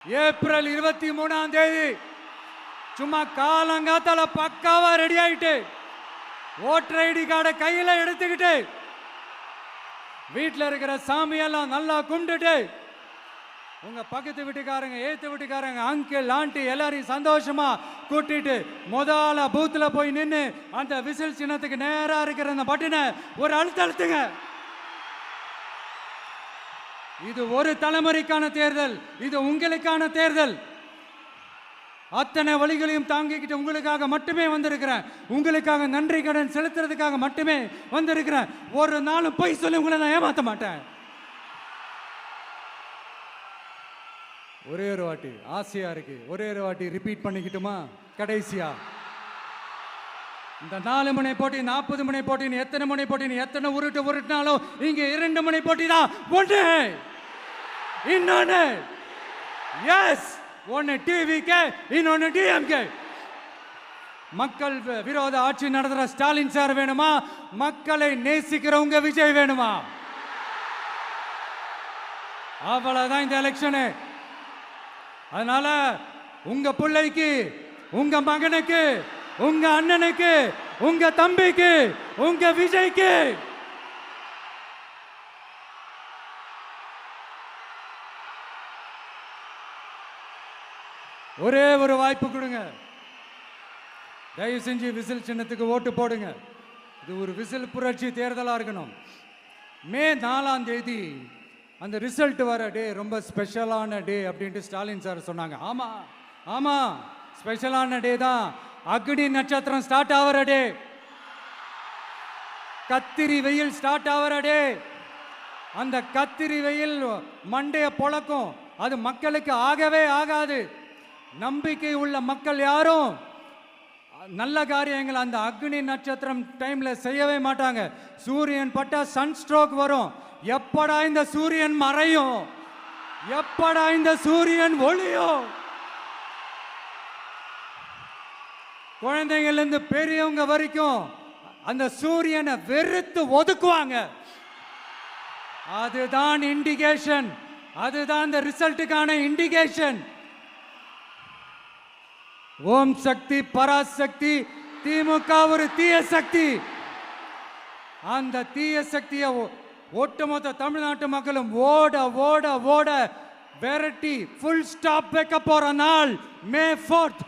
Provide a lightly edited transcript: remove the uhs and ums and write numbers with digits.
April 23ஆம் தேதி சும்மா காலங்காத்தால பக்காவா ரெடி ஆயிட்டு ஓட்டர் ஐடி கார்டை கையில எடுத்துக்கிட்டு வீட்டில் இருக்கிற சாமியெல்லாம் நல்லா கும்பிட்டுட்டு உங்க பக்கத்து வீட்டுக்காரங்க ஏத்து வீட்டுக்காரங்க அங்கிள் ஆண்டி எல்லாரையும் சந்தோஷமா கூட்டிட்டு முதல்ல பூத்துல போய் நின்று அந்த விசில் சின்னத்துக்கு நேரா இருக்கிற அந்த பட்டனை ஒரு அழுத்துங்க. இது ஒரு தலைமுறைக்கான தேர்தல், இது உங்களுக்கான தேர்தல். அத்தனை வழிகளையும் தாங்கிக்கிட்டு உங்களுக்காக மட்டுமே வந்திருக்கிறேன், உங்களுக்காக நன்றி கடன் செலுத்துறதுக்காக மட்டுமே வந்திருக்கிறேன். ஒரு நாளும் பொய் சொல்லி உங்களை நான் ஏமாற்ற மாட்டேன். ஒரே ஒரு வாட்டி ஆசையா இருக்கு, ஒரே ஒரு வாட்டி ரிப்பீட் பண்ணிக்கிட்டுமா? கடைசியா இந்த 4 முனை போட்டி 40 முனை போட்டி எத்தனை முனை போட்டி எத்தனை உருட்டினாலும் இங்க 2 முனை போட்டி தான். ஒன்று இன்னொன்னு எஸ், ஒன்னு டிவிகே இன்னொன்னு டிஎம்கே. மக்கள் விரோத ஆட்சி நடத்துற ஸ்டாலின் சார் வேணுமா? மக்களை நேசிக்கிறவங்க விஜய் வேணுமா? அவ்வளவுதான் இந்த எலெக்ஷனு. அதனால உங்க பிள்ளைக்கு, உங்க மகனுக்கு, உங்க அண்ணனுக்கு, உங்க தம்பிக்கு, உங்க விஜய்க்கு ஒரே ஒரு வாய்ப்பு கொடுங்க. தயவு செஞ்சு விசில் சின்னத்துக்கு ஓட்டு போடுங்க. இது ஒரு விசில் புரட்சி தேர்தலா இருக்கணும். மே 4ஆம் தேதி அந்த ரிசல்ட் வர டே ரொம்ப ஸ்பெஷலான டே அப்படின்ட்டு ஸ்டாலின் சார் சொன்னாங்க. ஆமா ஆமா, ஸ்பெஷலான டே தான். அக்னி நட்சத்திரம் ஸ்டார்ட் ஆகிற டே, கத்திரி வெயில் ஸ்டார்ட் ஆகிற டே. அந்த கத்திரி வெயில் மண்டைய பொழக்கும், அது மக்களுக்கு ஆகவே ஆகாது. நம்பிக்கை உள்ள மக்கள் யாரும் நல்ல காரியங்கள் அந்த அக்னி நட்சத்திரம் டைம்ல செய்யவே மாட்டாங்க. சூரியன் பட்டா சன் ஸ்ட்ரோக் வரும். எப்படா இந்த சூரியன் மறையும், எப்படா இந்த சூரியன் ஒளியும். குழந்தைங்கள்ல இருந்து பெரியவங்க வரைக்கும் அந்த சூரியனை வெறுத்து ஒதுக்குவாங்க. அதுதான் இண்டிகேஷன், அதுதான் இந்த ரிசல்ட்டுக்கான இண்டிகேஷன். ஓம் சக்தி பராசக்தி, திமுக ஒரு தீய சக்தி. அந்த தீய சக்தியை ஒட்டுமொத்த தமிழ்நாட்டு மக்களும் ஓட ஓட ஓட விரட்டி ஃபுல் ஸ்டாப் வைக்க போற நாள் மே 4th.